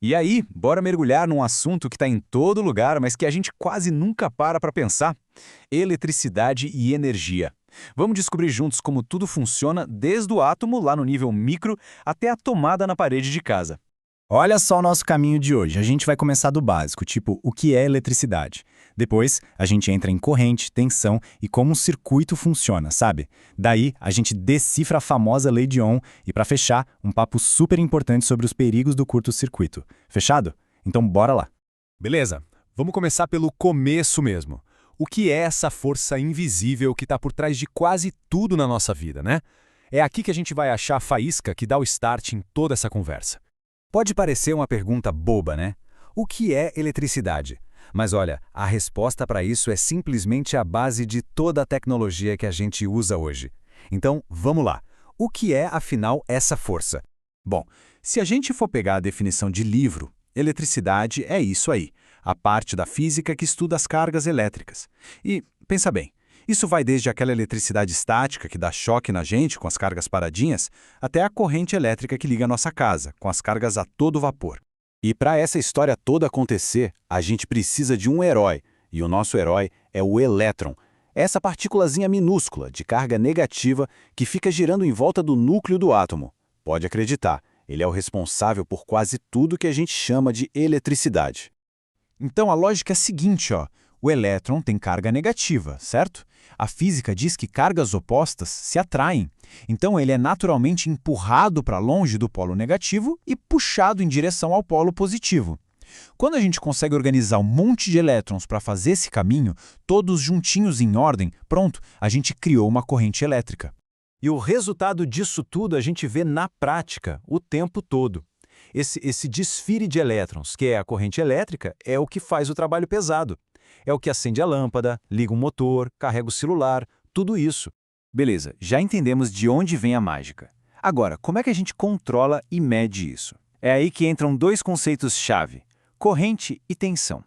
E aí, bora mergulhar num assunto que está em todo lugar, mas que a gente quase nunca para pensar: eletricidade e energia. Vamos descobrir juntos como tudo funciona desde o átomo, lá no nível micro, até a tomada na parede de casa. Olha só o nosso caminho de hoje. A gente vai começar do básico, tipo, o que é eletricidade? Depois, a gente entra em corrente, tensão e como um circuito funciona, sabe? Daí, a gente decifra a famosa lei de Ohm e, para fechar, um papo super importante sobre os perigos do curto-circuito. Fechado? Então, bora lá. Beleza, vamos começar pelo começo mesmo. O que é essa força invisível que está por trás de quase tudo na nossa vida, né? É aqui que a gente vai achar a faísca que dá o start em toda essa conversa. Pode parecer uma pergunta boba, né? O que é eletricidade? Mas olha, a resposta para isso é simplesmente a base de toda a tecnologia que a gente usa hoje. Então, vamos lá. O que é, afinal, essa força? Bom, se a gente for pegar a definição de livro, eletricidade é isso aí, a parte da física que estuda as cargas elétricas. E, pensa bem, isso vai desde aquela eletricidade estática que dá choque na gente com as cargas paradinhas, até a corrente elétrica que liga a nossa casa, com as cargas a todo vapor. E para essa história toda acontecer, a gente precisa de um herói, e o nosso herói é o elétron, essa partículazinha minúscula de carga negativa que fica girando em volta do núcleo do átomo. Pode acreditar, ele é o responsável por quase tudo que a gente chama de eletricidade. Então a lógica é a seguinte, ó. O elétron tem carga negativa, certo? A física diz que cargas opostas se atraem. Então ele é naturalmente empurrado para longe do polo negativo e puxado em direção ao polo positivo. Quando a gente consegue organizar um monte de elétrons para fazer esse caminho, todos juntinhos em ordem, pronto, a gente criou uma corrente elétrica. E o resultado disso tudo a gente vê na prática, o tempo todo. Esse desfile de elétrons, que é a corrente elétrica, é o que faz o trabalho pesado. É o que acende a lâmpada, liga o motor, carrega o celular, tudo isso. Beleza, já entendemos de onde vem a mágica. Agora, como é que a gente controla e mede isso? É aí que entram dois conceitos-chave: corrente e tensão.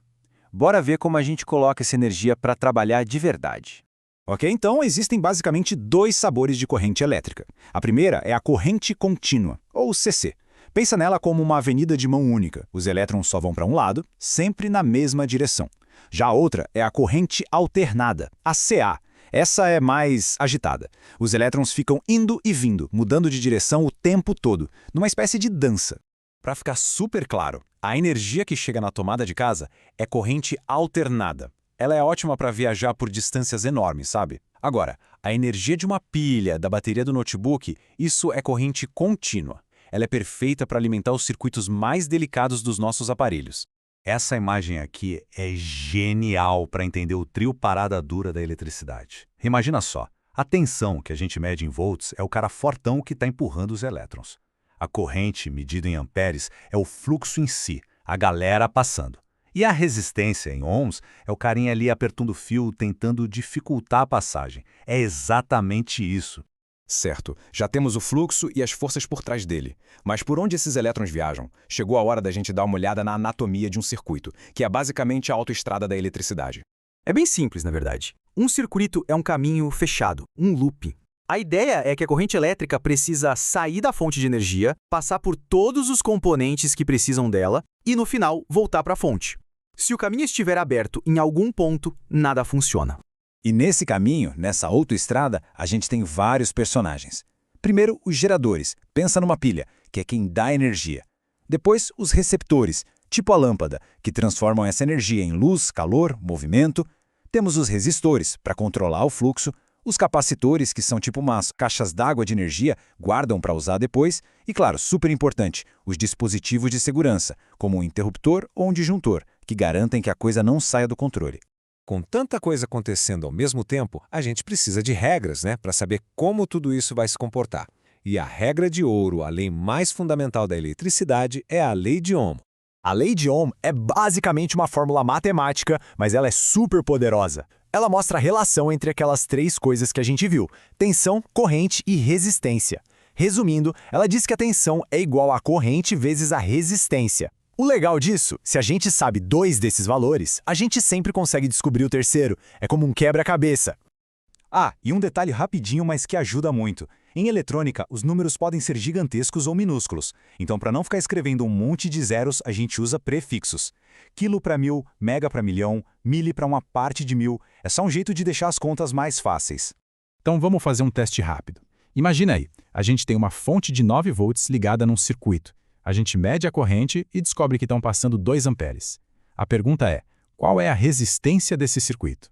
Bora ver como a gente coloca essa energia para trabalhar de verdade. Ok, então existem basicamente dois sabores de corrente elétrica. A primeira é a corrente contínua, ou CC. Pensa nela como uma avenida de mão única. Os elétrons só vão para um lado, sempre na mesma direção. Já a outra é a corrente alternada, a CA. Essa é mais agitada. Os elétrons ficam indo e vindo, mudando de direção o tempo todo, numa espécie de dança. Para ficar super claro, a energia que chega na tomada de casa é corrente alternada. Ela é ótima para viajar por distâncias enormes, sabe? Agora, a energia de uma pilha, da bateria do notebook, isso é corrente contínua. Ela é perfeita para alimentar os circuitos mais delicados dos nossos aparelhos. Essa imagem aqui é genial para entender o trio parada dura da eletricidade. Imagina só, a tensão que a gente mede em volts é o cara fortão que está empurrando os elétrons. A corrente, medida em amperes, é o fluxo em si, a galera passando. E a resistência em ohms é o carinha ali apertando o fio, tentando dificultar a passagem. É exatamente isso. Certo, já temos o fluxo e as forças por trás dele. Mas por onde esses elétrons viajam? Chegou a hora da gente dar uma olhada na anatomia de um circuito, que é basicamente a autoestrada da eletricidade. É bem simples, na verdade. Um circuito é um caminho fechado, um loop. A ideia é que a corrente elétrica precisa sair da fonte de energia, passar por todos os componentes que precisam dela e, no final, voltar para a fonte. Se o caminho estiver aberto em algum ponto, nada funciona. E nesse caminho, nessa autoestrada, a gente tem vários personagens. Primeiro, os geradores, pensa numa pilha, que é quem dá energia. Depois, os receptores, tipo a lâmpada, que transformam essa energia em luz, calor, movimento. Temos os resistores, para controlar o fluxo. Os capacitores, que são tipo umas caixas d'água de energia, guardam para usar depois. E claro, super importante, os dispositivos de segurança, como um interruptor ou um disjuntor, que garantem que a coisa não saia do controle. Com tanta coisa acontecendo ao mesmo tempo, a gente precisa de regras, né, para saber como tudo isso vai se comportar. E a regra de ouro, a lei mais fundamental da eletricidade, é a lei de Ohm. A lei de Ohm é basicamente uma fórmula matemática, mas ela é super poderosa. Ela mostra a relação entre aquelas três coisas que a gente viu: tensão, corrente e resistência. Resumindo, ela diz que a tensão é igual à corrente vezes a resistência. O legal disso, se a gente sabe dois desses valores, a gente sempre consegue descobrir o terceiro. É como um quebra-cabeça. Ah, e um detalhe rapidinho, mas que ajuda muito. Em eletrônica, os números podem ser gigantescos ou minúsculos. Então, para não ficar escrevendo um monte de zeros, a gente usa prefixos. Quilo para 1000, mega para milhão, mili para uma parte de 1000. É só um jeito de deixar as contas mais fáceis. Então vamos fazer um teste rápido. Imagina aí, a gente tem uma fonte de 9 volts ligada num circuito. A gente mede a corrente e descobre que estão passando 2 amperes. A pergunta é, qual é a resistência desse circuito?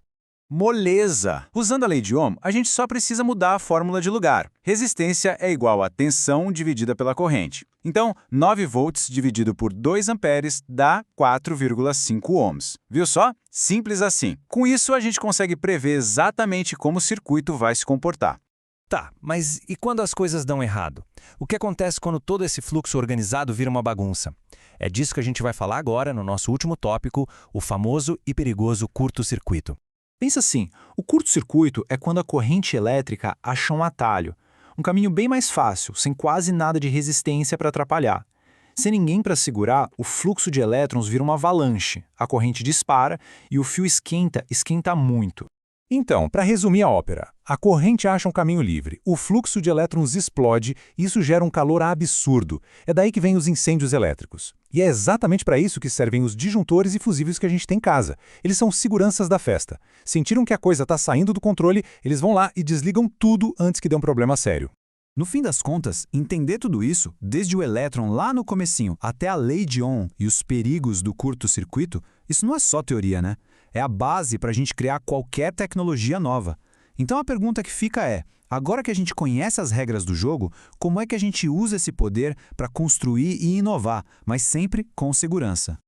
Moleza! Usando a lei de Ohm, a gente só precisa mudar a fórmula de lugar. Resistência é igual a tensão dividida pela corrente. Então, 9 volts dividido por 2 amperes dá 4,5 ohms. Viu só? Simples assim. Com isso, a gente consegue prever exatamente como o circuito vai se comportar. Tá, mas e quando as coisas dão errado? O que acontece quando todo esse fluxo organizado vira uma bagunça? É disso que a gente vai falar agora no nosso último tópico, o famoso e perigoso curto-circuito. Pensa assim, o curto-circuito é quando a corrente elétrica acha um atalho, um caminho bem mais fácil, sem quase nada de resistência para atrapalhar. Sem ninguém para segurar, o fluxo de elétrons vira uma avalanche, a corrente dispara e o fio esquenta muito. Então, para resumir a ópera, a corrente acha um caminho livre, o fluxo de elétrons explode e isso gera um calor absurdo. É daí que vem os incêndios elétricos. E é exatamente para isso que servem os disjuntores e fusíveis que a gente tem em casa. Eles são seguranças da festa. Sentiram que a coisa está saindo do controle, eles vão lá e desligam tudo antes que dê um problema sério. No fim das contas, entender tudo isso, desde o elétron lá no comecinho até a lei de Ohm e os perigos do curto-circuito, isso não é só teoria, né? É a base para a gente criar qualquer tecnologia nova. Então a pergunta que fica é, agora que a gente conhece as regras do jogo, como é que a gente usa esse poder para construir e inovar, mas sempre com segurança?